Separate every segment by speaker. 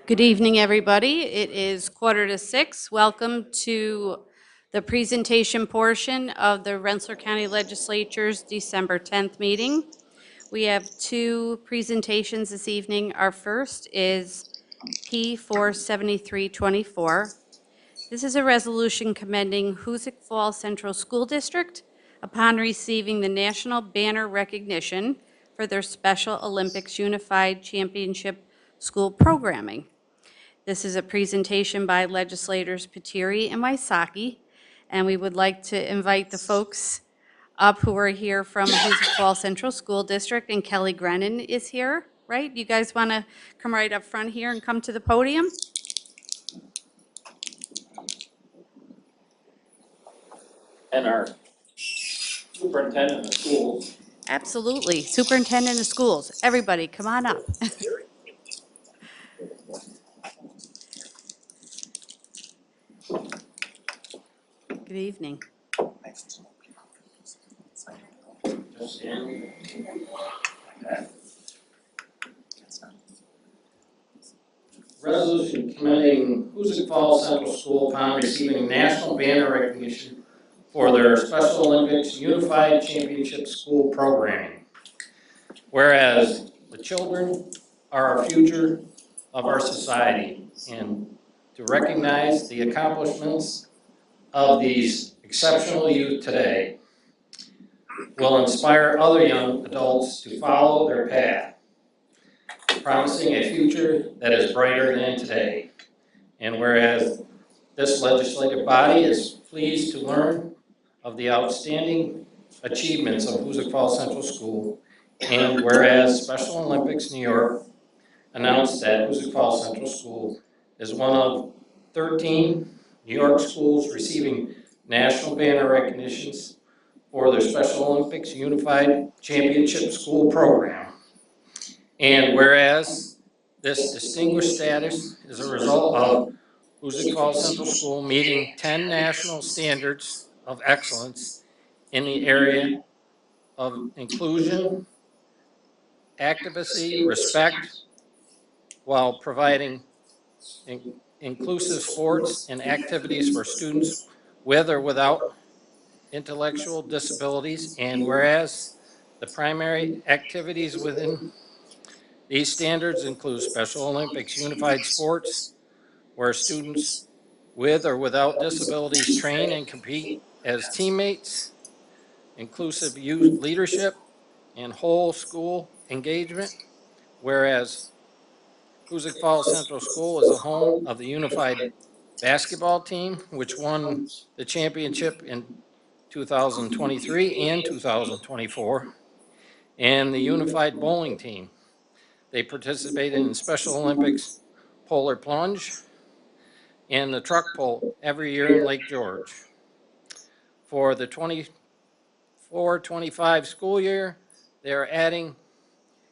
Speaker 1: Good evening, everybody. It is 5:45. Welcome to the presentation portion of the Rensselaer County Legislature's December 10th meeting. We have two presentations this evening. Our first is P 47324. This is a resolution commending Hoosick Falls Central School District upon receiving the national banner recognition for their Special Olympics Unified Championship School programming. This is a presentation by legislators Patiri and Wysocki, and we would like to invite the folks up who are here from Hoosick Falls Central School District, and Kelly Grennan is here, right? You guys want to come right up front here and come to the podium?
Speaker 2: And our superintendent of schools.
Speaker 1: Absolutely. Superintendent of schools. Everybody, come on up. Good evening.
Speaker 2: Resolution commending Hoosick Falls Central School upon receiving national banner recognition for their Special Olympics Unified Championship School programming. Whereas the children are our future of our society, and to recognize the accomplishments of these exceptional youth today will inspire other young adults to follow their path, promising a future that is brighter than today. And whereas this legislative body is pleased to learn of the outstanding achievements of Hoosick Falls Central School, and whereas Special Olympics New York announced that Hoosick Falls Central School is one of 13 New York schools receiving national banner recognitions for their Special Olympics Unified Championship School program. And whereas this distinguished status is a result of Hoosick Falls Central School meeting 10 national standards of excellence in the area of inclusion, advocacy, respect, while providing inclusive sports and activities for students with or without intellectual disabilities, and whereas the primary activities within these standards include Special Olympics Unified Sports, where students with or without disabilities train and compete as teammates, inclusive youth leadership, and whole school engagement, whereas Hoosick Falls Central School is the home of the unified basketball team, which won the championship in 2023 and 2024, and the unified bowling team. They participated in Special Olympics polar plunge and the truck pull every year in Lake George. For the 24-25 school year, they're adding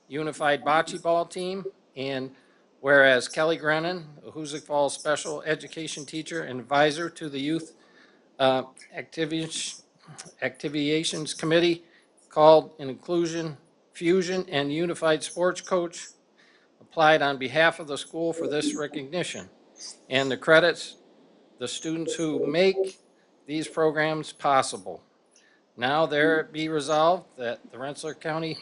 Speaker 2: unified bocce ball team, and whereas Kelly Grennan, a Hoosick Falls special education teacher and advisor to the Youth Activations Committee, called an inclusion, fusion, and unified sports coach, applied on behalf of the school for this recognition, and the credits the students who make these programs possible. Now there be resolved that the Rensselaer County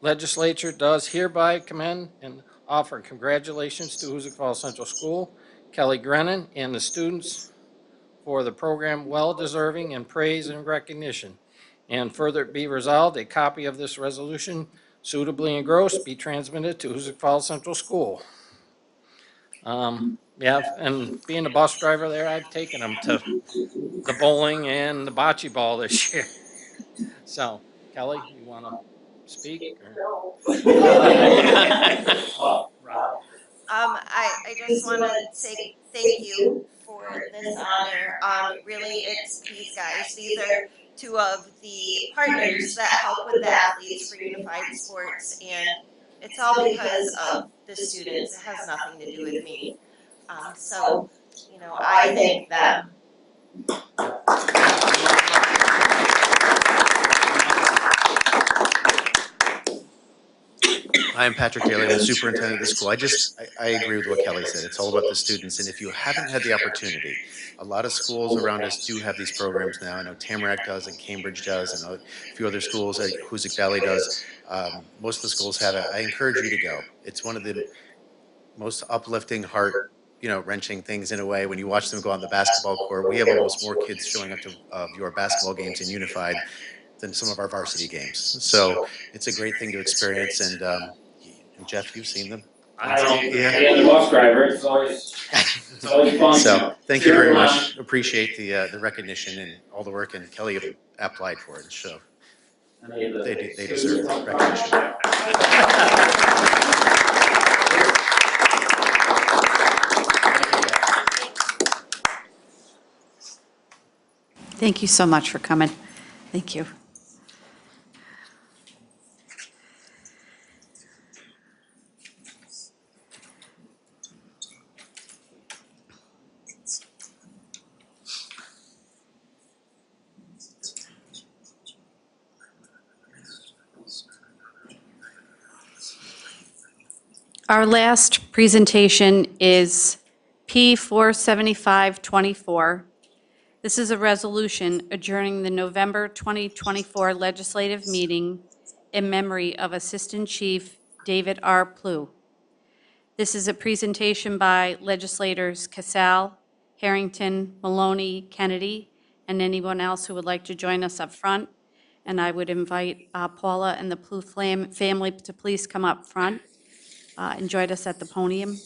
Speaker 2: Legislature does hereby commend and offer congratulations to Hoosick Falls Central School, Kelly Grennan, and the students for the program well deserving and praise and recognition. And further be resolved, a copy of this resolution suitably engrossed be transmitted to Hoosick Falls Central School. Yeah, and being a bus driver there, I've taken them to the bowling and the bocce ball this year. So, Kelly, you want to speak?
Speaker 3: I just want to say thank you for this honor. Really, it's these guys. These are two of the partners that help with the athletes for Unified Sports, and it's all because of the students. It has nothing to do with me. So, I thank them.
Speaker 4: I am Patrick Daly, the superintendent of the school. I agree with what Kelly said. It's all about the students. And if you haven't had the opportunity, a lot of schools around us do have these programs now. I know Tamarack does and Cambridge does and a few other schools, Hoosick Valley does. Most of the schools have it. I encourage you to go. It's one of the most uplifting, wrenching things in a way when you watch them go on the basketball court. We have almost more kids showing up to your basketball games in Unified than some of our varsity games. So it's a great thing to experience. And Jeff, you've seen them.
Speaker 2: I don't,
Speaker 4: Yeah.
Speaker 2: being a bus driver, it's always fun.
Speaker 4: So thank you very much. Appreciate the recognition and all the work, and Kelly applied for it, so they deserve recognition.
Speaker 1: Thank you so much for coming. Thank you. Our last presentation is P47524. This is a resolution adjourning the November 2024 legislative meeting in memory of Assistant Chief David R. Plew. This is a presentation by legislators Casal, Harrington, Maloney, Kennedy, and anyone else who would like to join us up front. And I would invite Paula and the Plew family to please come up front and join us at the podium.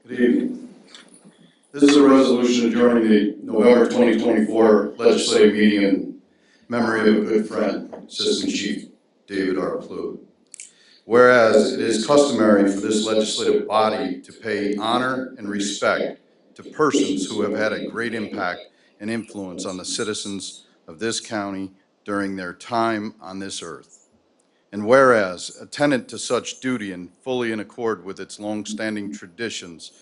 Speaker 5: Good evening. This is a resolution adjourning the November 2024 legislative meeting in memory of a good friend, Assistant Chief David R. Plew. Whereas it is customary for this legislative body to pay honor and respect to persons who have had a great impact and influence on the citizens of this county during their time on this earth. And whereas, attendant to such duty and fully in accord with its long-standing traditions,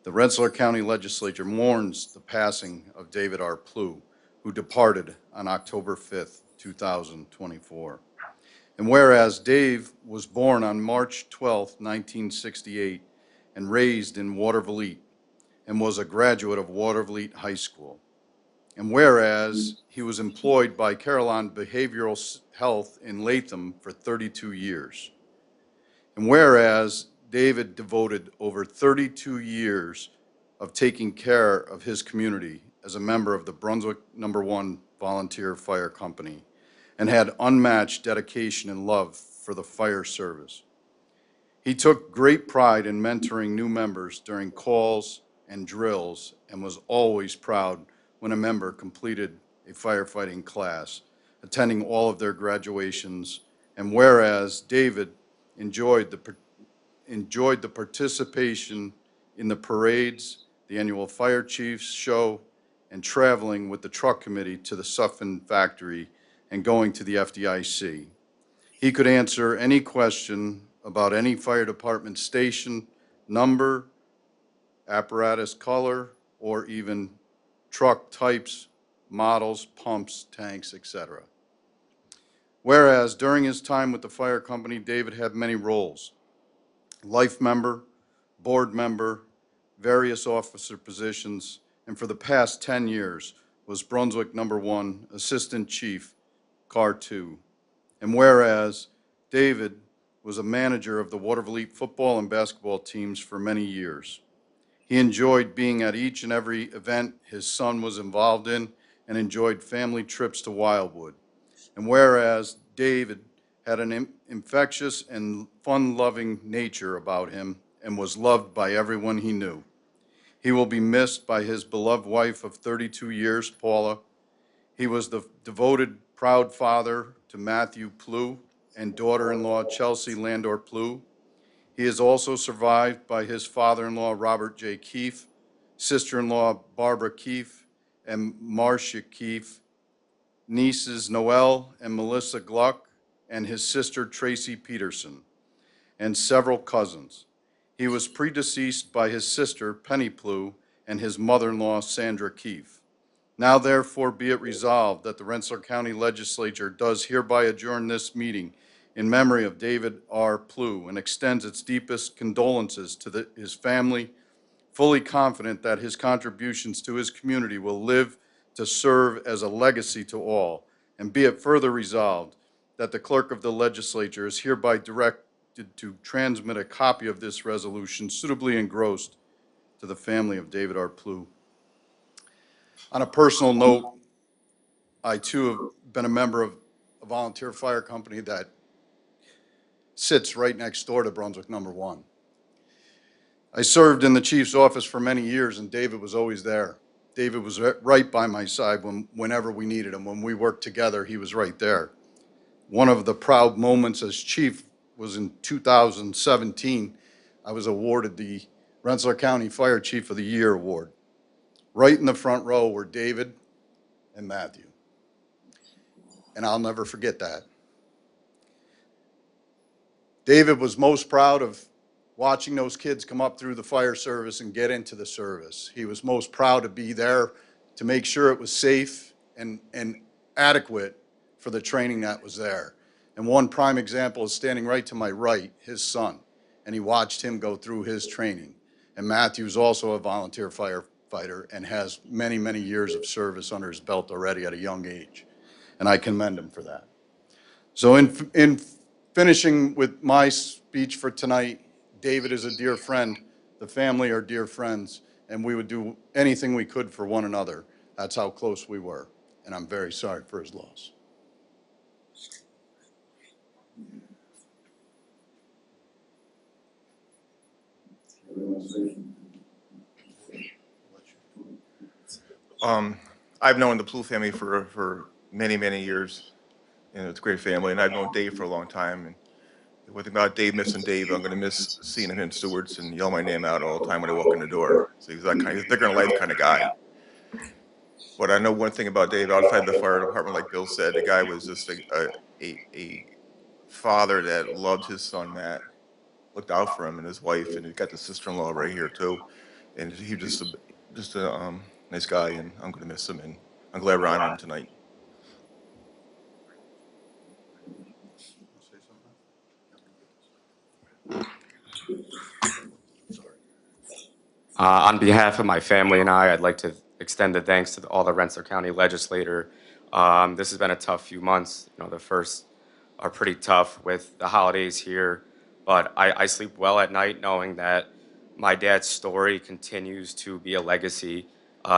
Speaker 5: the Rensselaer County Legislature mourns the passing of David R. Plew, who departed on October 5th, 2024. And whereas Dave was born on March 12, 1968, and raised in Watervliet, and was a graduate of Watervliet High School. And whereas he was employed by Carillon Behavioral Health in Latham for 32 years. And whereas David devoted over 32 years of taking care of his community as a member of the Brunswick No. 1 Volunteer Fire Company and had unmatched dedication and love for the fire service. He took great pride in mentoring new members during calls and drills and was always proud when a member completed a firefighting class, attending all of their graduations. And whereas David enjoyed the participation in the parades, the annual fire chiefs show, and traveling with the truck committee to the Suffin factory and going to the FDIC. He could answer any question about any fire department station, number, apparatus color, or even truck types models, pumps, tanks, etc. Whereas during his time with the fire company, David had many roles: life member, board member, various officer positions, and for the past 10 years was Brunswick #1 Assistant Chief, Car 2. And whereas David was a manager of the Watervliet football and basketball teams for many years. He enjoyed being at each and every event his son was involved in and enjoyed family trips to Wildwood. And whereas David had an infectious and fun-loving nature about him and was loved by everyone he knew. He will be missed by his beloved wife of 32 years, Paula. He was the devoted, proud father to Matthew Plew and daughter-in-law Chelsea Landor Plew. He is also survived by his father-in-law, Robert J. Keefe, sister-in-law, Barbara Keefe, and Marcia Keefe, nieces Noel and Melissa Gluck, and his sister Tracy Peterson, and several cousins. He was predeceased by his sister Penny Plew and his mother-in-law Sandra Keefe. Now therefore be it resolved that the Rensselaer County Legislature does hereby adjourn this meeting in memory of David R. Plew and extends its deepest condolences to his family, fully confident that his contributions to his community will live to serve as a legacy to all. And be it further resolved that the clerk of the legislature is hereby directed to transmit a copy of this resolution suitably engrossed to the family of David R. Plew. On a personal note, I too have been a member of a volunteer fire company that sits right next door to Brunswick #1. I served in the chief's office for many years, and David was always there. David was right by my side whenever we needed him. When we worked together, he was right there. One of the proud moments as chief was in 2017. I was awarded the Rensselaer County Fire Chief of the Year award. Right in the front row were David and Matthew. And I'll never forget that. David was most proud of watching those kids come up through the fire service and get into the service. He was most proud to be there to make sure it was safe and adequate for the training that was there. And one prime example is standing right to my right, his son, and he watched him go through his training. And Matthew's also a volunteer firefighter and has many, many years of service under his belt already at a young age. And I commend him for that. So in finishing with my speech for tonight, David is a dear friend. The family are dear friends, and we would do anything we could for one another. That's how close we were, and I'm very sorry for his loss.
Speaker 6: I've known the Plew family for many, many years, and it's a great family, and I've known Dave for a long time. And one thing about Dave missing Dave, I'm going to miss seeing him in Stewart's and yell my name out all the time when I walk in the door. So he's that kind, he's a bigger than life kind of guy. But I know one thing about Dave outside the fire department, like Bill said, the guy was just a father that loved his son Matt, looked out for him and his wife, and he got the sister-in-law right here too. And he was just a nice guy, and I'm going to miss him, and I'm glad we're honoring him tonight.
Speaker 7: On behalf of my family and I'd like to extend the thanks to all the Rensselaer County legislator. This has been a tough few months. You know, the first are pretty tough with the holidays here, but I sleep well at night knowing that my dad's story continues to be a legacy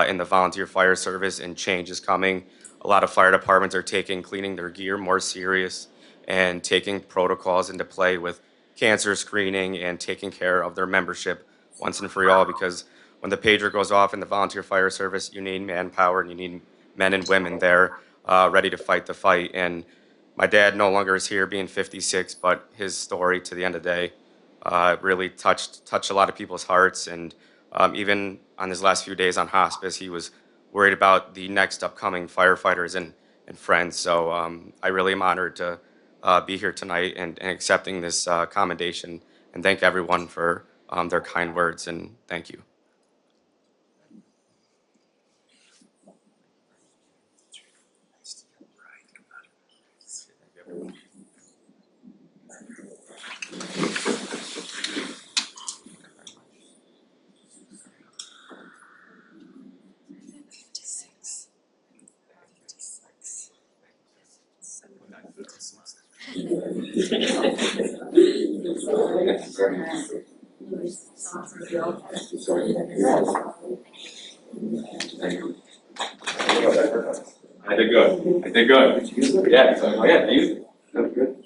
Speaker 7: in the volunteer fire service, and change is coming. A lot of fire departments are taking cleaning their gear more serious and taking protocols into play with cancer screening and taking care of their membership once and for all, because when the pager goes off in the volunteer fire service, you need manpower and you need men and women there ready to fight the fight. And my dad no longer is here, being 56, but his story to the end of the day really touched a lot of people's hearts. And even on his last few days on hospice, he was worried about the next upcoming firefighters and friends. So I really am honored to be here tonight and accepting this commendation, and thank everyone for their kind words, and thank you.
Speaker 8: I did good. I did good. Yeah, so, oh yeah, you. That's good.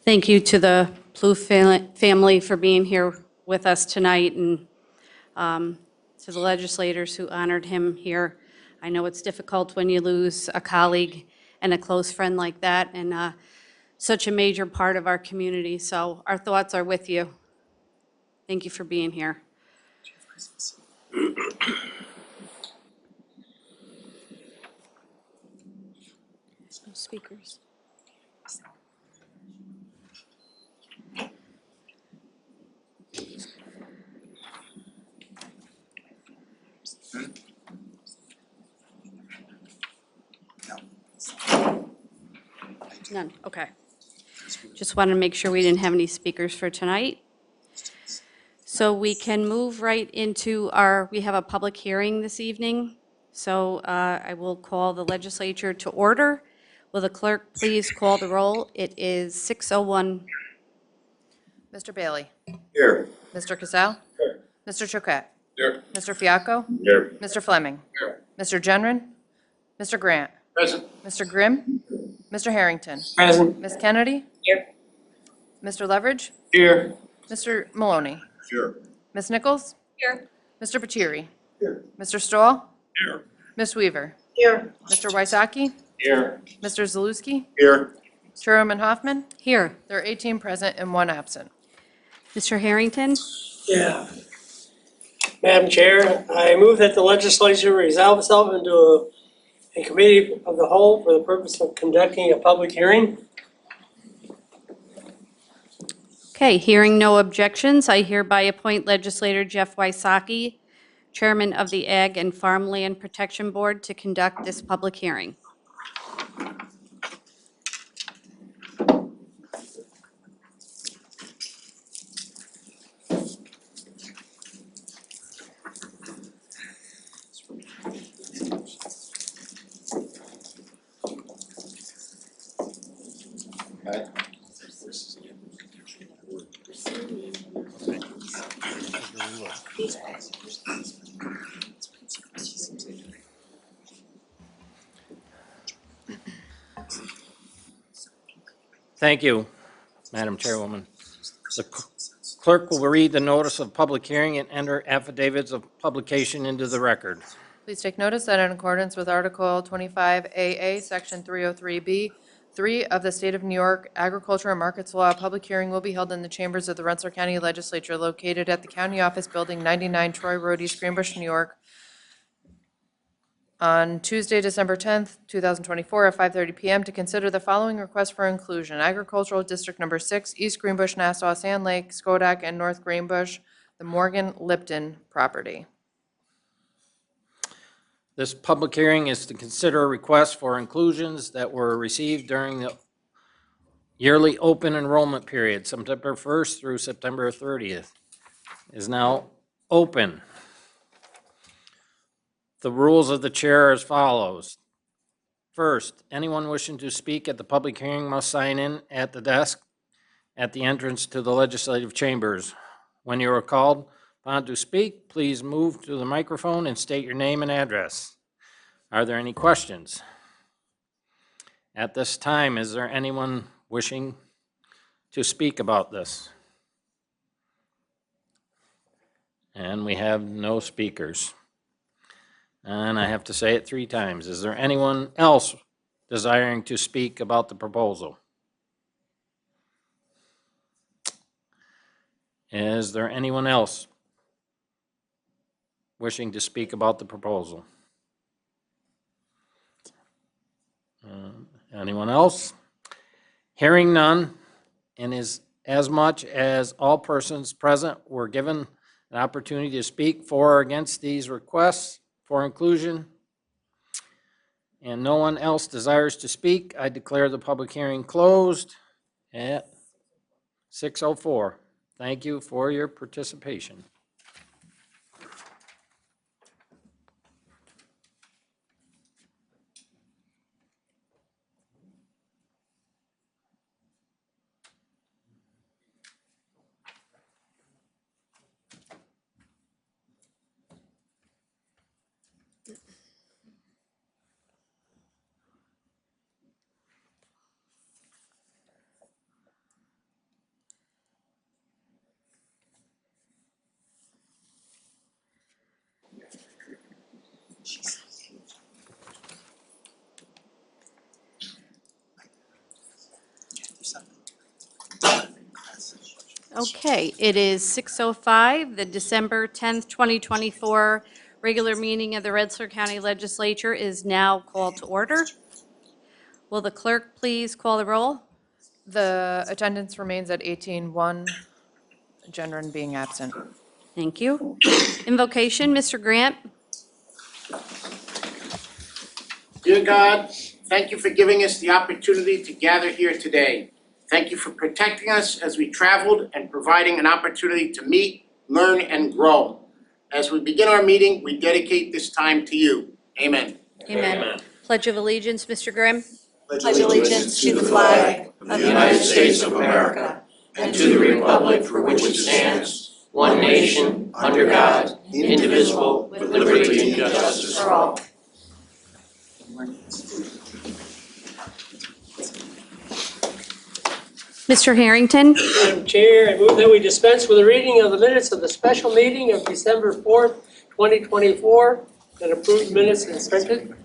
Speaker 1: Thank you to the Plouffe family for being here with us tonight, and to the legislators who honored him here. I know it's difficult when you lose a colleague and a close friend like that, and such a major part of our community, so our thoughts are with you. Thank you for being here. No speakers. None, okay. Just wanted to make sure we didn't have any speakers for tonight. So we can move right into we have a public hearing this evening. So I will call the legislature to order. Will the clerk please call the roll? It is 6:01.
Speaker 9: Mr. Bailey?
Speaker 8: Here.
Speaker 9: Mr. Cassell?
Speaker 8: Here.
Speaker 9: Mr. Choquette?
Speaker 8: Here.
Speaker 9: Mr. Fiacco?
Speaker 8: Here.
Speaker 9: Mr. Fleming?
Speaker 8: Here.
Speaker 9: Mr. Genren? Mr. Grant?
Speaker 8: Present.
Speaker 9: Mr. Grimm? Mr. Harrington?
Speaker 8: Present.
Speaker 9: Ms. Kennedy?
Speaker 8: Here.
Speaker 9: Mr. Leverage?
Speaker 8: Here.
Speaker 9: Mr. Maloney?
Speaker 8: Here.
Speaker 9: Ms. Nichols?
Speaker 3: Here.
Speaker 9: Mr. Patiri?
Speaker 8: Here.
Speaker 9: Mr. Stahl?
Speaker 8: Here.
Speaker 9: Ms. Weaver?
Speaker 3: Here.
Speaker 9: Mr. Wysocki?
Speaker 8: Here.
Speaker 9: Mr. Zaluski?
Speaker 8: Here.
Speaker 9: Chairwoman Hoffman?
Speaker 1: Here.
Speaker 9: There are 18 present and 1 absent.
Speaker 1: Mr. Harrington?
Speaker 10: Yeah. Madam Chair, I move that the legislature resolve itself into a committee of the whole for the purpose of conducting a public hearing.
Speaker 1: Okay, hearing no objections, I hereby appoint legislator Jeff Wysocki, chairman of the Ag and Farmland Protection Board, to conduct this public hearing.
Speaker 2: Thank you, Madam Chairwoman. The clerk will read the notice of public hearing and enter affidavits of publication into the record.
Speaker 9: Please take notice that in accordance with Article 25AA, Section 303B, 3 of the State of New York Agriculture and Markets Law, a public hearing will be held in the chambers of the Rensselaer County Legislature located at the County Office Building, 99 Troy Road, East Greenbush, New York, on Tuesday, December 10th, 2024, at 5:30 PM to consider the following request for inclusion: Agricultural District Number 6, East Greenbush, Nassau, Sand Lake, Schodack, and North Greenbush, the Morgan Lipton property.
Speaker 2: This public hearing is to consider requests for inclusions that were received during the yearly open enrollment period, September 1st through September 30th, is now open. The rules of the chair are as follows. First, anyone wishing to speak at the public hearing must sign in at the desk at the entrance to the legislative chambers. When you are called upon to speak, please move to the microphone and state your name and address. Are there any questions? At this time, is there anyone wishing to speak about this? And we have no speakers. And I have to say it 3 times. Is there anyone else desiring to speak about the proposal? Is there anyone else wishing to speak about the proposal? Anyone else? Hearing none, and as much as all persons present were given an opportunity to speak for or against these requests for inclusion, and no one else desires to speak, I declare the public hearing closed at 6:04. Thank you for your participation.
Speaker 1: Okay, it is 6:05. The December 10th, 2024 regular meeting of the Rensselaer County Legislature is now called to order. Will the clerk please call the roll?
Speaker 9: The attendance remains at 18-1, Gendron being absent.
Speaker 1: Thank you. Invocation, Mr. Grant.
Speaker 11: Dear God, thank you for giving us the opportunity to gather here today. Thank you for protecting us as we traveled and providing an opportunity to meet, learn, and grow. As we begin our meeting, we dedicate this time to you. Amen.
Speaker 1: Amen. Pledge of Allegiance, Mr. Grimm.
Speaker 11: Pledge allegiance to the flag of the United States of America and to the republic for which it stands, one nation, under God, indivisible, with liberty and justice for all.
Speaker 1: Mr. Harrington.
Speaker 10: Madam Chair, I move that we dispense with the reading of the minutes of the special meeting of December 4th, 2024, and approve the minutes as printed.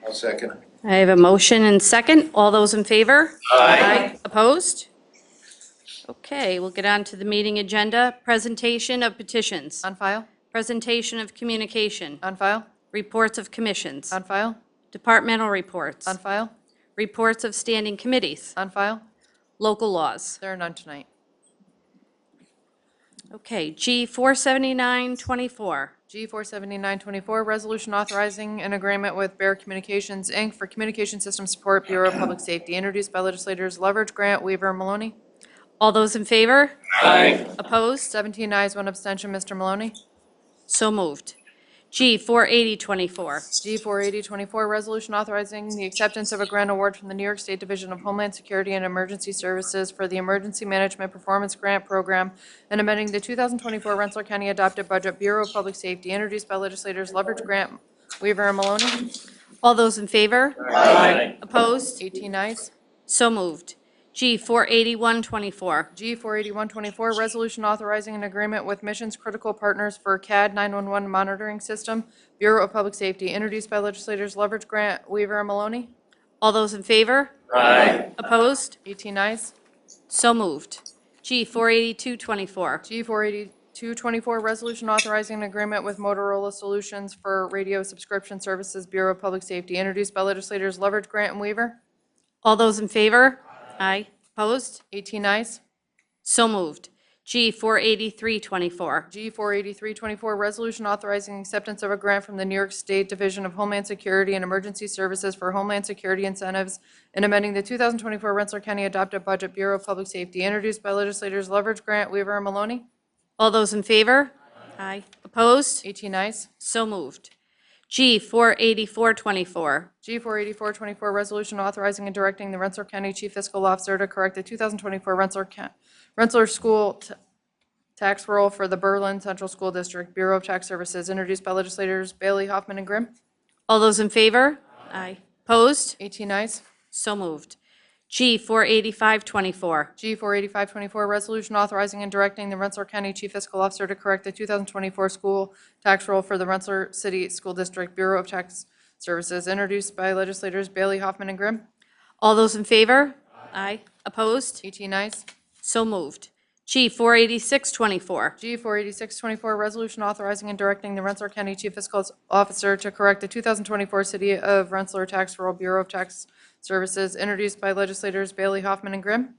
Speaker 5: I'll second.
Speaker 1: I have a motion and second. All those in favor? Aye. Opposed? Okay, we'll get on to the meeting agenda. Presentation of petitions.
Speaker 9: On file?
Speaker 1: Presentation of communication.
Speaker 9: On file?
Speaker 1: Reports of commissions.
Speaker 9: On file?
Speaker 1: Departmental reports.
Speaker 9: On file?
Speaker 1: Reports of standing committees.
Speaker 9: On file?
Speaker 1: Local laws.
Speaker 9: There are none tonight.
Speaker 1: Okay, G 47924.
Speaker 9: G 47924, resolution authorizing an agreement with Bear Communications, Inc. for communication system support, Bureau of Public Safety, introduced by legislators Leverage, Grant, Weaver, and Maloney.
Speaker 1: All those in favor?
Speaker 2: Aye.
Speaker 1: Opposed?
Speaker 9: 17 ayes, 1 abstention, Mr. Maloney.
Speaker 1: So moved. G 48024.
Speaker 9: G 48024, resolution authorizing the acceptance of a grant award from the New York State Division of Homeland Security and Emergency Services for the Emergency Management Performance Grant Program and amending the 2024 Rensselaer County Adopted Budget, Bureau of Public Safety, introduced by legislators Leverage, Grant, Weaver, and Maloney.
Speaker 1: All those in favor?
Speaker 2: Aye.
Speaker 1: Opposed?
Speaker 9: 18 ayes.
Speaker 1: So moved. G 48124.
Speaker 9: G 48124, resolution authorizing an agreement with Missions Critical Partners for CAD 911 monitoring system, Bureau of Public Safety, introduced by legislators Leverage, Grant, Weaver, and Maloney.
Speaker 1: All those in favor?
Speaker 2: Aye.
Speaker 1: Opposed?
Speaker 9: 18 ayes.
Speaker 1: So moved. G 48224.
Speaker 9: G 48224, resolution authorizing an agreement with Motorola Solutions for radio subscription services, Bureau of Public Safety, introduced by legislators Leverage, Grant, and Weaver.
Speaker 1: All those in favor? Aye. Opposed?
Speaker 9: 18 ayes.
Speaker 1: So moved. G 48324.
Speaker 9: G 48324, resolution authorizing acceptance of a grant from the New York State Division of Homeland Security and Emergency Services for Homeland Security incentives and amending the 2024 Rensselaer County Adopted Budget, Bureau of Public Safety, introduced by legislators Leverage, Grant, Weaver, and Maloney.
Speaker 1: All those in favor? Aye. Opposed?
Speaker 9: 18 ayes.
Speaker 1: So moved. G 48424.
Speaker 9: G 48424, resolution authorizing and directing the Rensselaer County Chief Fiscal Officer to correct the 2024 Rensselaer School tax roll for the Berlin Central School District, Bureau of Tax Services, introduced by legislators Bailey, Hoffman, and Grimm.
Speaker 1: All those in favor? Aye. Opposed?
Speaker 9: 18 ayes.
Speaker 1: So moved. G 48524.
Speaker 9: G 48524, resolution authorizing and directing the Rensselaer County Chief Fiscal Officer to correct the 2024 school tax roll for the Rensselaer City School District, Bureau of Tax Services, introduced by legislators Bailey, Hoffman, and Grimm.
Speaker 1: All those in favor? Aye. Opposed?
Speaker 9: 18 ayes.
Speaker 1: So moved. G 48624.
Speaker 9: G 48624, resolution authorizing and directing the Rensselaer County Chief Fiscal Officer to correct the 2024 City of Rensselaer Tax Roll Bureau of Tax Services, introduced by legislators Bailey, Hoffman, and Grimm.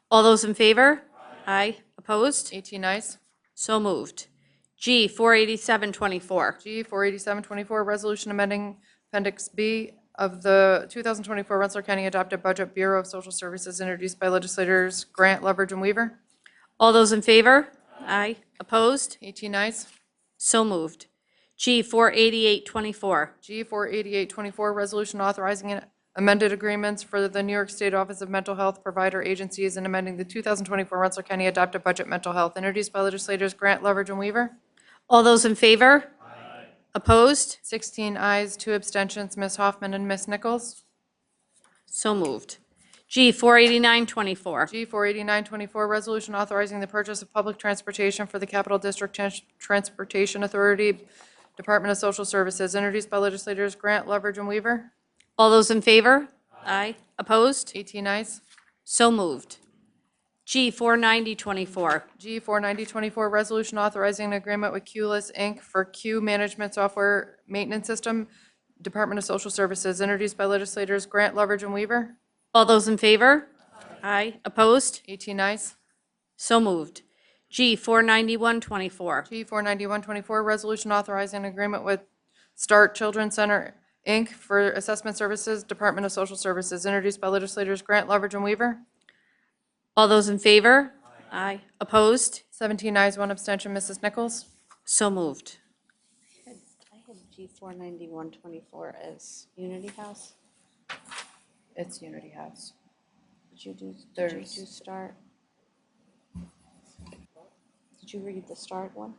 Speaker 1: All those in favor? Aye. Opposed?
Speaker 9: 18 ayes.
Speaker 1: So moved. G 48724.
Speaker 9: G 48724, resolution amending Appendix B of the 2024 Rensselaer County Adopted Budget Bureau of Social Services, introduced by legislators Grant, Leverage, and Weaver.
Speaker 1: All those in favor? Aye. Opposed?
Speaker 9: 18 ayes.
Speaker 1: So moved. G 48824.
Speaker 9: G 48824, resolution authorizing amended agreements for the New York State Office of Mental Health Provider Agencies and amending the 2024 Rensselaer County Adopted Budget Mental Health, introduced by legislators Grant, Leverage, and Weaver.
Speaker 1: All those in favor? Opposed?
Speaker 9: 16 ayes, 2 abstentions, Ms. Hoffman and Ms. Nichols.
Speaker 1: So moved. G 48924.
Speaker 9: G 48924, resolution authorizing the purchase of public transportation for the Capital District Transportation Authority, Department of Social Services, introduced by legislators Grant, Leverage, and Weaver.
Speaker 1: All those in favor? Aye. Opposed?
Speaker 9: 18 ayes.
Speaker 1: So moved. G 49024.
Speaker 9: G 49024, resolution authorizing an agreement with QLIS Inc. for Q Management Software Maintenance System, Department of Social Services, introduced by legislators Grant, Leverage, and Weaver.
Speaker 1: All those in favor? Aye. Opposed?
Speaker 9: 18 ayes.
Speaker 1: So moved. G 49124.
Speaker 9: G 49124, resolution authorizing an agreement with Start Children's Center Inc. for assessment services, Department of Social Services, introduced by legislators Grant, Leverage, and Weaver.
Speaker 1: All those in favor? Aye. Opposed?
Speaker 9: 17 ayes, 1 abstention, Mrs. Nichols.
Speaker 1: So moved.
Speaker 12: I had G 49124 as Unity House.
Speaker 9: It's Unity House.
Speaker 12: Did you do
Speaker 9: There's-
Speaker 12: start? Did you read the start one?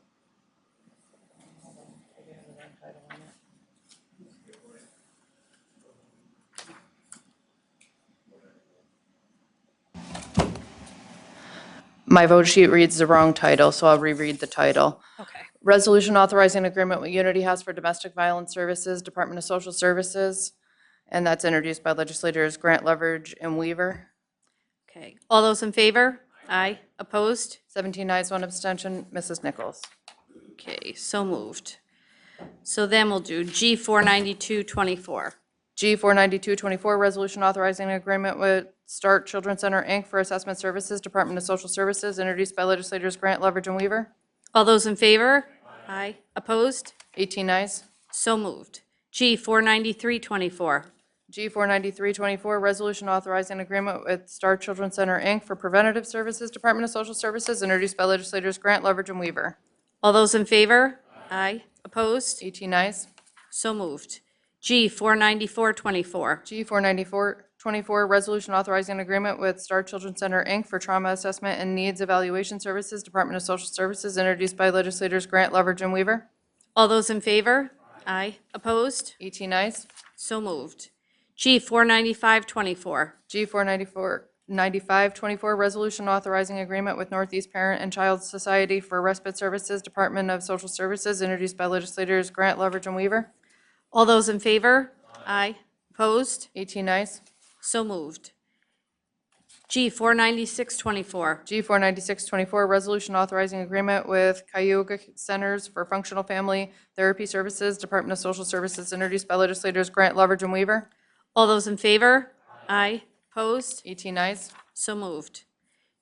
Speaker 9: My vote sheet reads the wrong title, so I'll reread the title.
Speaker 1: Okay.
Speaker 9: Resolution authorizing agreement with Unity House for Domestic Violence Services, Department of Social Services, and that's introduced by legislators Grant, Leverage, and Weaver.
Speaker 1: Okay. All those in favor? Aye. Opposed?
Speaker 9: 17 ayes, 1 abstention, Mrs. Nichols.
Speaker 1: Okay. So moved. So then we'll do G 49224.
Speaker 9: G 49224, resolution authorizing an agreement with Start Children's Center, Inc. for assessment services, Department of Social Services, introduced by legislators Grant, Leverage, and Weaver.
Speaker 1: All those in favor? Aye. Opposed?
Speaker 9: 18 ayes.
Speaker 1: So moved. G 49324.
Speaker 9: G 49324, resolution authorizing an agreement with Star Children's Center, Inc. for preventative services, Department of Social Services, introduced by legislators Grant, Leverage, and Weaver.
Speaker 1: All those in favor? Aye. Opposed?
Speaker 9: 18 ayes.
Speaker 1: So moved. G 49424.
Speaker 9: G 49424, resolution authorizing an agreement with Star Children's Center, Inc. for trauma assessment and needs evaluation services, Department of Social Services, introduced by legislators Grant, Leverage, and Weaver.
Speaker 1: All those in favor? Aye. Opposed?
Speaker 9: 18 ayes.
Speaker 1: So moved. G 49524.
Speaker 9: G 49524, resolution authorizing agreement with Northeast Parent and Child Society for respite services, Department of Social Services, introduced by legislators Grant, Leverage, and Weaver.
Speaker 1: All those in favor? Aye. Opposed?
Speaker 9: 18 ayes.
Speaker 1: So moved. G 49624.
Speaker 9: G 49624, resolution authorizing agreement with Cayuga Centers for Functional Family Therapy Services, Department of Social Services, introduced by legislators Grant, Leverage, and Weaver.
Speaker 1: All those in favor? Aye. Opposed?
Speaker 9: 18 ayes.
Speaker 1: So moved.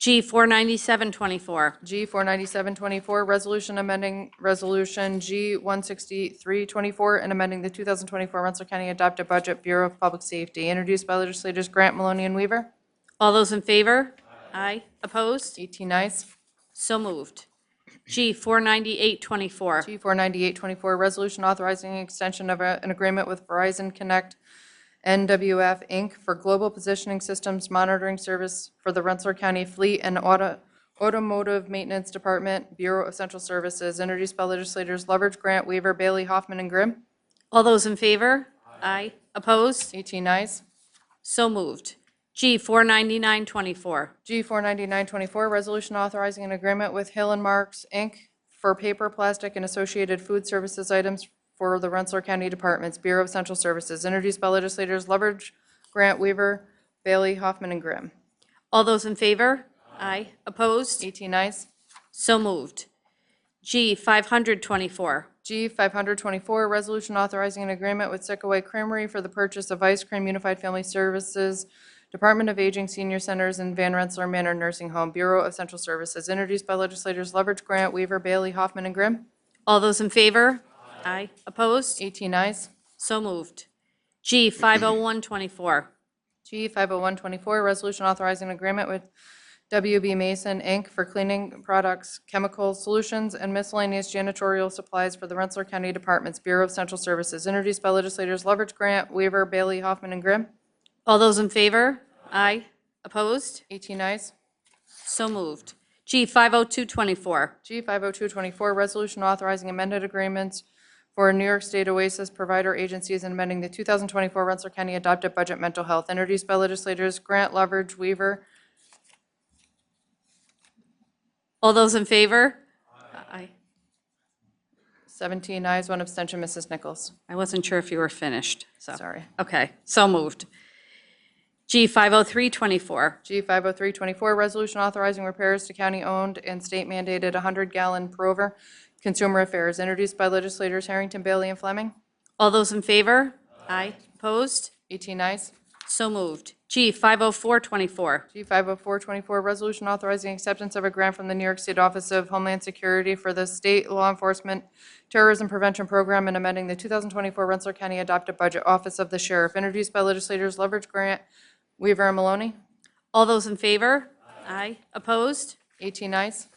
Speaker 1: G 49724.
Speaker 9: G 49724, resolution amending Resolution G 16324 and amending the 2024 Rensselaer County Adopted Budget Bureau of Public Safety, introduced by legislators Grant, Maloney, and Weaver.
Speaker 1: All those in favor? Aye. Opposed?
Speaker 9: 18 ayes.
Speaker 1: So moved. G 49824.
Speaker 9: G 49824, resolution authorizing an extension of an agreement with Verizon Connect NWF, Inc. for global positioning systems monitoring service for the Rensselaer County Fleet and Automotive Maintenance Department, Bureau of Central Services, introduced by legislators Leverage, Grant, Weaver, Bailey, Hoffman, and Grimm.
Speaker 1: All those in favor? Aye. Opposed?
Speaker 9: 18 ayes.
Speaker 1: So moved. G 49924.
Speaker 9: G 49924, resolution authorizing an agreement with Hill and Marks, Inc. for paper, plastic, and associated food services items for the Rensselaer County Department's Bureau of Central Services, introduced by legislators Leverage, Grant, Weaver, Bailey, Hoffman, and Grimm.
Speaker 1: All those in favor? Aye. Opposed?
Speaker 9: 18 ayes.
Speaker 1: So moved. G 524.
Speaker 9: G 524, resolution authorizing an agreement with Sickaway Creamery for the purchase of ice cream, Unified Family Services, Department of Aging Senior Centers, and Van Rensselaer Manor Nursing Home, Bureau of Central Services, introduced by legislators Leverage, Grant, Weaver, Bailey, Hoffman, and Grimm.
Speaker 1: All those in favor? Aye. Opposed?
Speaker 9: 18 ayes.
Speaker 1: So moved. G 50124.
Speaker 9: G 50124, resolution authorizing an agreement with WB Mason, Inc. for cleaning products, chemical solutions, and miscellaneous janitorial supplies for the Rensselaer County Department's Bureau of Central Services, introduced by legislators Leverage, Grant, Weaver, Bailey, Hoffman, and Grimm.
Speaker 1: All those in favor? Aye. Opposed?
Speaker 9: 18 ayes.
Speaker 1: So moved. G 50224.
Speaker 9: G 50224, resolution authorizing amended agreements for New York State Oasis provider agencies and amending the 2024 Rensselaer County Adopted Budget Mental Health, introduced by legislators Grant, Leverage, Weaver.
Speaker 1: All those in favor? Aye.
Speaker 9: 17 ayes, 1 abstention, Mrs. Nichols.
Speaker 1: I wasn't sure if you were finished, so.
Speaker 9: Sorry.
Speaker 1: Okay, so moved. G 50324.
Speaker 9: G 50324, resolution authorizing repairs to county-owned and state-mandated 100-gallon Prover Consumer Affairs, introduced by legislators Harrington, Bailey, and Fleming.
Speaker 1: All those in favor? Aye. Opposed?
Speaker 9: 18 ayes.
Speaker 1: So moved. G 50424.
Speaker 9: G 50424, resolution authorizing acceptance of a grant from the New York State Office of Homeland Security for the State Law Enforcement Terrorism Prevention Program and amending the 2024 Rensselaer County Adopted Budget Office of the Sheriff, introduced by legislators Leverage, Grant, Weaver, and Maloney.
Speaker 1: All those in favor? Aye. Opposed?
Speaker 9: 18 ayes.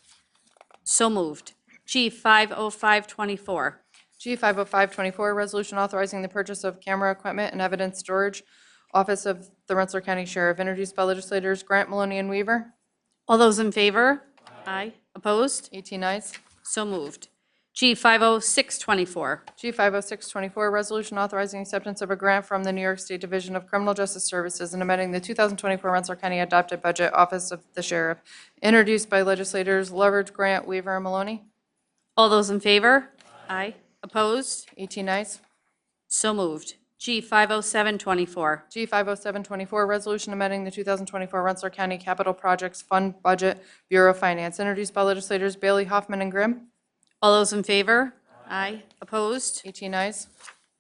Speaker 1: So moved. G 50524.
Speaker 9: G 50524, resolution authorizing the purchase of camera equipment and evidence storage, Office of the Rensselaer County Sheriff, introduced by legislators Grant, Maloney, and Weaver.
Speaker 1: All those in favor? Aye. Opposed?
Speaker 9: 18 ayes.
Speaker 1: So moved. G 50624.
Speaker 9: G 50624, resolution authorizing acceptance of a grant from the New York State Division of Criminal Justice Services and amending the 2024 Rensselaer County Adopted Budget Office of the Sheriff, introduced by legislators Leverage, Grant, Weaver, and Maloney.
Speaker 1: All those in favor? Aye. Opposed?
Speaker 9: 18 ayes.
Speaker 1: So moved. G 50724.
Speaker 9: G 50724, resolution amending the 2024 Rensselaer County Capital Projects Fund Budget, Bureau of Finance, introduced by legislators Bailey, Hoffman, and Grimm.
Speaker 1: All those in favor? Aye. Opposed?
Speaker 9: 18 ayes.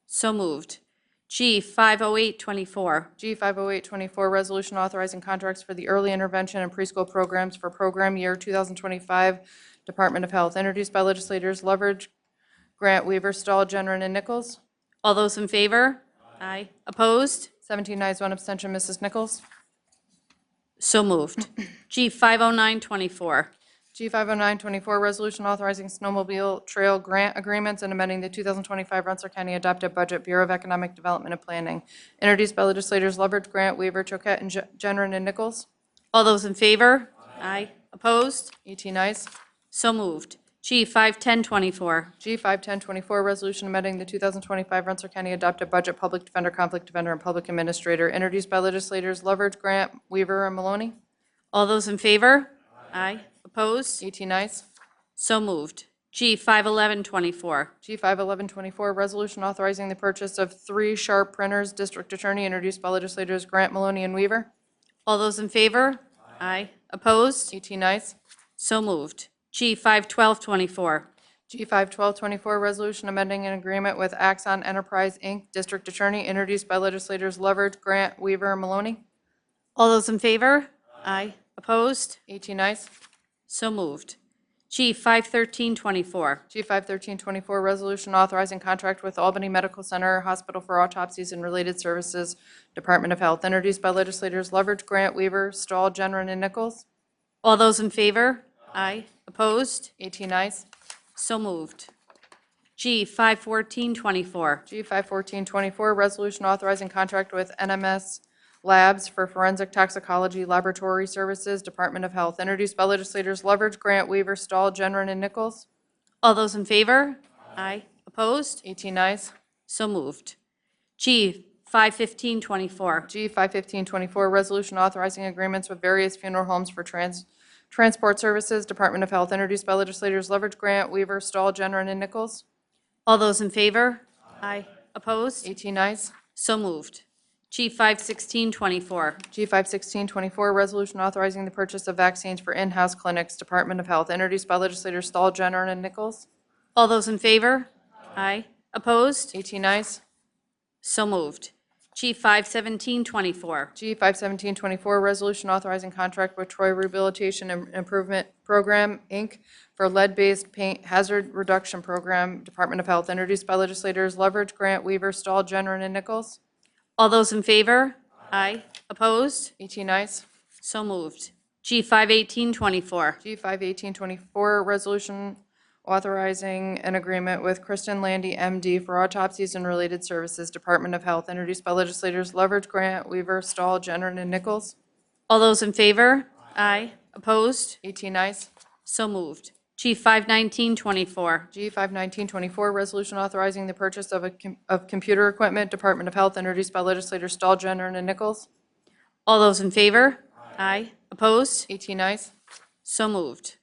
Speaker 1: So moved. G 50824.
Speaker 9: G 50824, resolution authorizing contracts for the early intervention and preschool programs for program year 2025, Department of Health, introduced by legislators Leverage, Grant, Weaver, Stahl, Generin, and Nichols.
Speaker 1: All those in favor? Aye. Opposed?
Speaker 9: 17 ayes, 1 abstention, Mrs. Nichols.
Speaker 1: So moved. G 50924.
Speaker 9: G 50924, resolution authorizing snowmobile trail grant agreements and amending the 2025 Rensselaer County Adopted Budget, Bureau of Economic Development and Planning, introduced by legislators Leverage, Grant, Weaver, Choquette, and Generin, and Nichols.
Speaker 1: All those in favor? Aye. Opposed?
Speaker 9: 18 ayes.
Speaker 1: So moved. G 51024.
Speaker 9: G 51024, resolution amending the 2025 Rensselaer County Adopted Budget, Public Defender, Conflict Defender, and Public Administrator, introduced by legislators Leverage, Grant, Weaver, and Maloney.
Speaker 1: All those in favor? Aye. Opposed?
Speaker 9: 18 ayes.
Speaker 1: So moved. G 51124.
Speaker 9: G 51124, resolution authorizing the purchase of 3 Sharp printers, District Attorney, introduced by legislators Grant, Maloney, and Weaver.
Speaker 1: All those in favor? Aye. Opposed?
Speaker 9: 18 ayes.
Speaker 1: So moved. G 51224.
Speaker 9: G 51224, resolution amending an agreement with Axon Enterprise, Inc., District Attorney, introduced by legislators Leverage, Grant, Weaver, and Maloney.
Speaker 1: All those in favor? Aye. Opposed?
Speaker 9: 18 ayes.
Speaker 1: So moved. G 51324.
Speaker 9: G 51324, resolution authorizing contract with Albany Medical Center Hospital for autopsies and related services, Department of Health, introduced by legislators Leverage, Grant, Weaver, Stahl, Generin, and Nichols.
Speaker 1: All those in favor? Aye. Opposed?
Speaker 9: 18 ayes.
Speaker 1: So moved. G 51424.
Speaker 9: G 51424, resolution authorizing contract with NMS Labs for forensic toxicology laboratory services, Department of Health, introduced by legislators Leverage, Grant, Weaver, Stahl, Generin, and Nichols.
Speaker 1: All those in favor? Aye. Opposed?
Speaker 9: 18 ayes.
Speaker 1: So moved. G 51524.
Speaker 9: G 51524, resolution authorizing agreements with various funeral homes for transport services, Department of Health, introduced by legislators Leverage, Grant, Weaver, Stahl, Generin, and Nichols.
Speaker 1: All those in favor? Aye. Opposed?
Speaker 9: 18 ayes.
Speaker 1: So moved. G 51624.
Speaker 9: G 51624, resolution authorizing the purchase of vaccines for in-house clinics, Department of Health, introduced by legislators Stahl, Jenner, and Nichols.
Speaker 1: All those in favor? Aye. Opposed?
Speaker 9: 18 ayes.
Speaker 1: So moved. G 51724.
Speaker 9: G 51724, resolution authorizing contract with Troy Rehabilitation and Improvement Program, Inc. for lead-based paint hazard reduction program, Department of Health, introduced by legislators Leverage, Grant, Weaver, Stahl, Jenner, and Nichols.
Speaker 1: All those in favor? Aye. Opposed?
Speaker 9: 18 ayes.
Speaker 1: So moved. G 51824.
Speaker 9: G 51824, resolution authorizing an agreement with Kristen Landy, MD, for autopsies and related services, Department of Health, introduced by legislators Leverage, Grant, Weaver, Stahl, Jenner, and Nichols.
Speaker 1: All those in favor? Aye. Opposed?
Speaker 9: 18 ayes.
Speaker 1: So moved. G 51924.
Speaker 9: G 51924, resolution authorizing the purchase of computer equipment, Department of Health, introduced by legislators Stahl, Jenner, and Nichols.
Speaker 1: All those in favor? Aye. Opposed?
Speaker 9: 18 ayes.
Speaker 1: So moved.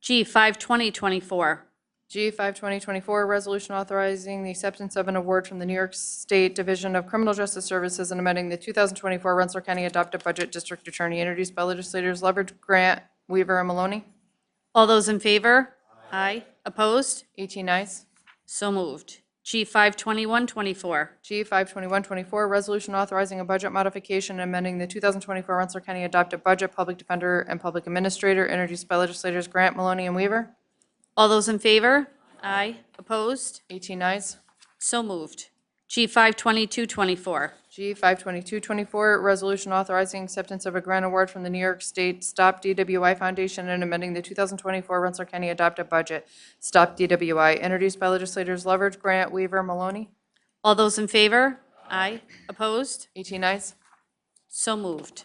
Speaker 1: G 52024.
Speaker 9: G 52024, resolution authorizing the acceptance of an award from the New York State Division of Criminal Justice Services and amending the 2024 Rensselaer County Adopted Budget, District Attorney, introduced by legislators Leverage, Grant, Weaver, and Maloney.
Speaker 1: All those in favor? Aye. Opposed?
Speaker 9: 18 ayes.
Speaker 1: So moved. G 52124.
Speaker 9: G 52124, resolution authorizing a budget modification and amending the 2024 Rensselaer County Adopted Budget, Public Defender, and Public Administrator, introduced by legislators Grant, Maloney, and Weaver.
Speaker 1: All those in favor? Aye. Opposed?
Speaker 9: 18 ayes.
Speaker 1: So moved. G 52224.
Speaker 9: G 52224, resolution authorizing acceptance of a grant award from the New York State Stop DWI Foundation and amending the 2024 Rensselaer County Adopted Budget, Stop DWI, introduced by legislators Leverage, Grant, Weaver, Maloney.
Speaker 1: All those in favor? Aye. Opposed?
Speaker 9: 18 ayes.
Speaker 1: So moved.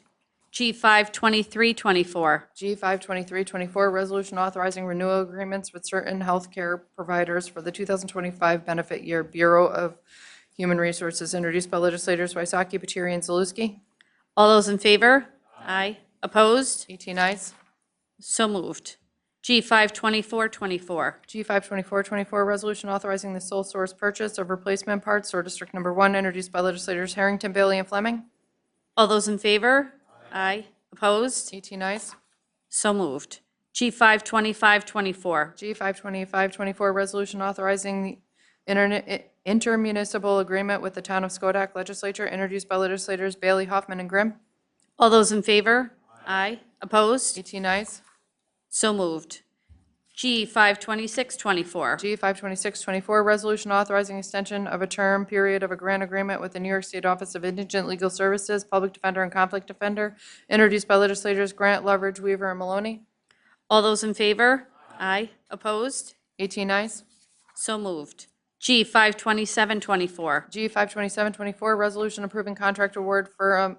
Speaker 1: G 52324.
Speaker 9: G 52324, resolution authorizing renewal agreements with certain healthcare providers for the 2025 benefit year, Bureau of Human Resources, introduced by legislators Wysocki, Patiri, and Zaluski.
Speaker 1: All those in favor? Aye. Opposed?
Speaker 9: 18 ayes.
Speaker 1: So moved. G 52424.
Speaker 9: G 52424, resolution authorizing the sole source purchase of replacement parts for District Number 1, introduced by legislators Harrington, Bailey, and Fleming.
Speaker 1: All those in favor? Aye. Opposed?
Speaker 9: 18 ayes.
Speaker 1: So moved. G 52524.
Speaker 9: G 52524, resolution authorizing the intermunicipal agreement with the Town of Schodack Legislature, introduced by legislators Bailey, Hoffman, and Grimm.
Speaker 1: All those in favor? Aye. Opposed?
Speaker 9: 18 ayes.
Speaker 1: So moved. G 52624.
Speaker 9: G 52624, resolution authorizing extension of a term period of a grant agreement with the New York State Office of Indigent Legal Services, Public Defender, and Conflict Defender, introduced by legislators Grant, Leverage, Weaver, and Maloney.
Speaker 1: All those in favor? Aye. Opposed?
Speaker 9: 18 ayes.
Speaker 1: So moved. G 52724.
Speaker 9: G 52724, resolution approving contract award for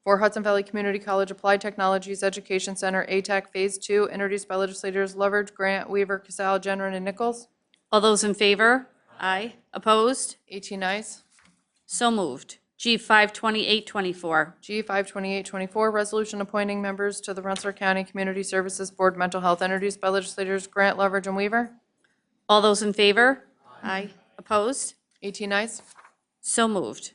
Speaker 9: Hudson Valley Community College Applied Technologies Education Center, ATAC Phase 2, introduced by legislators Leverage, Grant, Weaver, Casal, Jenner, and Nichols.
Speaker 1: All those in favor? Aye. Opposed?
Speaker 9: 18 ayes.
Speaker 1: So moved. G 52824.
Speaker 9: G 52824, resolution appointing members to the Rensselaer County Community Services Board Mental Health, introduced by legislators Grant, Leverage, and Weaver.
Speaker 1: All those in favor? Aye. Opposed?
Speaker 9: 18 ayes.
Speaker 1: So moved.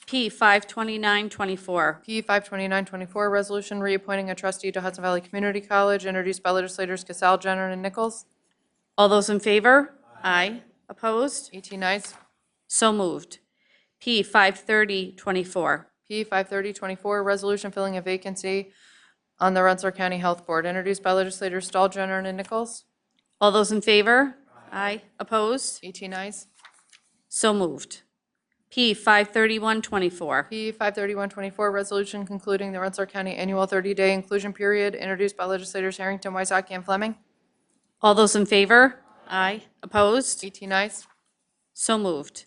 Speaker 1: P 52924.
Speaker 9: P 52924, resolution reappointing a trustee to Hudson Valley Community College, introduced by legislators Casal, Jenner, and Nichols.
Speaker 1: All those in favor? Aye. Opposed?
Speaker 9: 18 ayes.
Speaker 1: So moved. P 53024.
Speaker 9: P 53024, resolution filling a vacancy on the Rensselaer County Health Board, introduced by legislators Stahl, Jenner, and Nichols.
Speaker 1: All those in favor? Aye. Opposed?
Speaker 9: 18 ayes.
Speaker 1: So moved. P 53124.
Speaker 9: P 53124, resolution concluding the Rensselaer County Annual 30-Day Inclusion Period, introduced by legislators Harrington, Wysocki, and Fleming.
Speaker 1: All those in favor? Aye. Opposed?
Speaker 9: 18 ayes.
Speaker 1: So moved.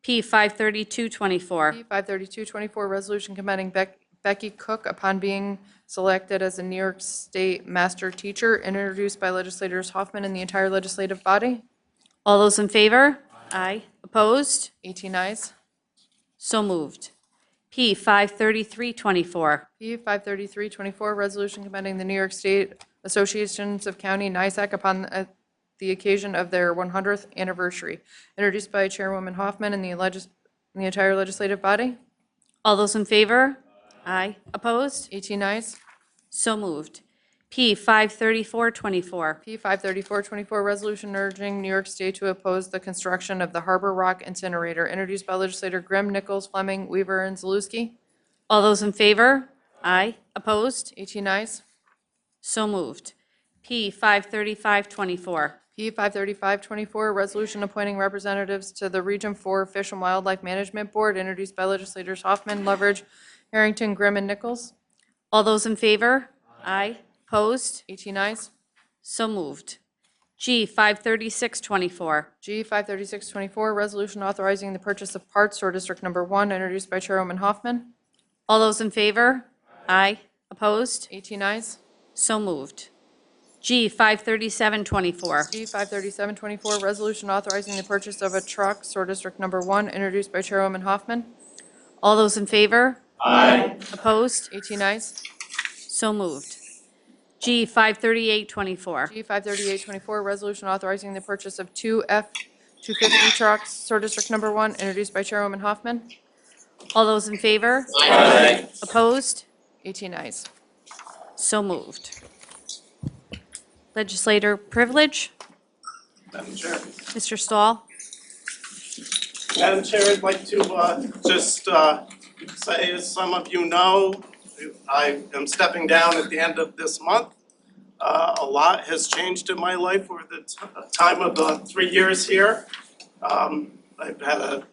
Speaker 1: P 53224.
Speaker 9: P 53224, resolution commending Becky Cook upon being selected as a New York State Master Teacher, introduced by legislators Hoffman and the entire legislative body.
Speaker 1: All those in favor? Aye. Opposed?
Speaker 9: 18 ayes.
Speaker 1: So moved. P 53324.
Speaker 9: P 53324, resolution commending the New York State Associations of County, NISAC, upon the occasion of their 100th anniversary, introduced by Chairwoman Hoffman and the entire legislative body.
Speaker 1: All those in favor? Aye. Opposed?
Speaker 9: 18 ayes.
Speaker 1: So moved. P 53424.
Speaker 9: P 53424, resolution urging New York State to oppose the construction of the Harbor Rock incinerator, introduced by legislator Grimm, Nichols, Fleming, Weaver, and Zaluski.
Speaker 1: All those in favor? Aye. Opposed?
Speaker 9: 18 ayes.
Speaker 1: So moved. P 53524.
Speaker 9: P 53524, resolution appointing representatives to the Region 4 Fish and Wildlife Management Board, introduced by legislators Hoffman, Leverage, Harrington, Grimm, and Nichols.
Speaker 1: All those in favor? Aye. Opposed?
Speaker 9: 18 ayes.
Speaker 1: So moved. G 53624.
Speaker 9: G 53624, resolution authorizing the purchase of parts for District Number 1, introduced by Chairwoman Hoffman.
Speaker 1: All those in favor? Aye. Opposed?
Speaker 9: 18 ayes.
Speaker 1: So moved. G 53724.
Speaker 9: G 53724, resolution authorizing the purchase of a truck, Sewer District Number 1, introduced by Chairwoman Hoffman.
Speaker 1: All those in favor?
Speaker 11: Aye.
Speaker 1: Opposed?
Speaker 9: 18 ayes.
Speaker 1: So moved. G 53824.
Speaker 9: G 53824, resolution authorizing the purchase of two F-250 trucks, Sewer District Number 1, introduced by Chairwoman Hoffman.
Speaker 1: All those in favor?
Speaker 11: Aye.
Speaker 1: Opposed?
Speaker 9: 18 ayes.
Speaker 1: So moved. Legislator privilege.
Speaker 13: Madam Chair.
Speaker 1: Mr. Stahl.
Speaker 13: Madam Chair, I'd like to just say, as some of you know, I am stepping down at the end of this month. A lot has changed in my life over the time of the 3 years here. I've had a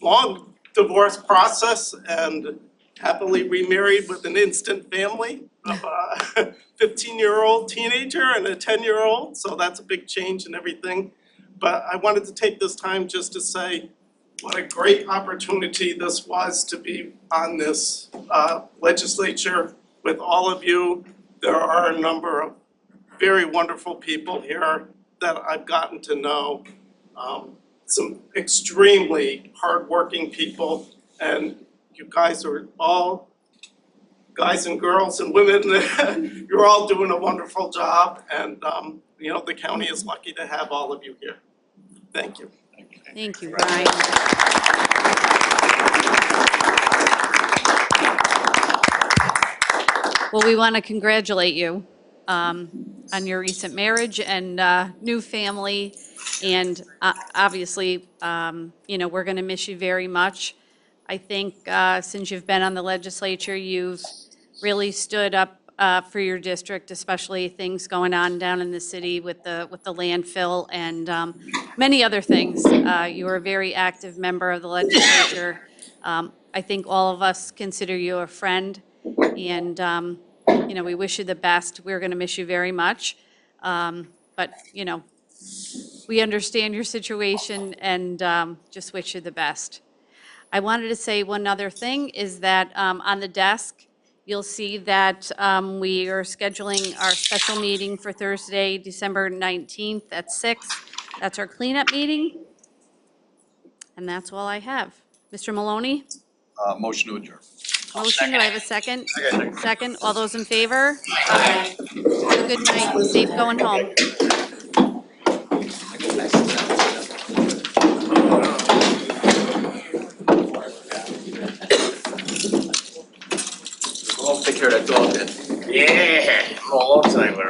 Speaker 13: long divorce process and happily remarried with an instant family of a 15-year-old teenager and a 10-year-old, so that's a big change in everything. But I wanted to take this time just to say what a great opportunity this was to be on this legislature with all of you. There are a number of very wonderful people here that I've gotten to know. Some extremely hardworking people, and you guys are all guys and girls and women. You're all doing a wonderful job, and you know, the county is lucky to have all of you here. Thank you.
Speaker 1: Thank you, Brian. Well, we want to congratulate you on your recent marriage and new family. And obviously, you know, we're going to miss you very much. I think since you've been on the legislature, you've really stood up for your district, especially things going on down in the city with the landfill and many other things. You were a very active member of the legislature. I think all of us consider you a friend, and you know, we wish you the best. We're going to miss you very much, but you know, we understand your situation and just wish you the best. I wanted to say one other thing is that on the desk, you'll see that we are scheduling our special meeting for Thursday, December 19th at 6. That's our cleanup meeting. And that's all I have. Mr. Maloney?
Speaker 8: Motion to adjourn.
Speaker 1: Motion, do I have a second? Second, all those in favor? Aye. Have a good night, safe going home.
Speaker 8: I'll take care of that dog then.
Speaker 11: Yeah, I'm a long timer.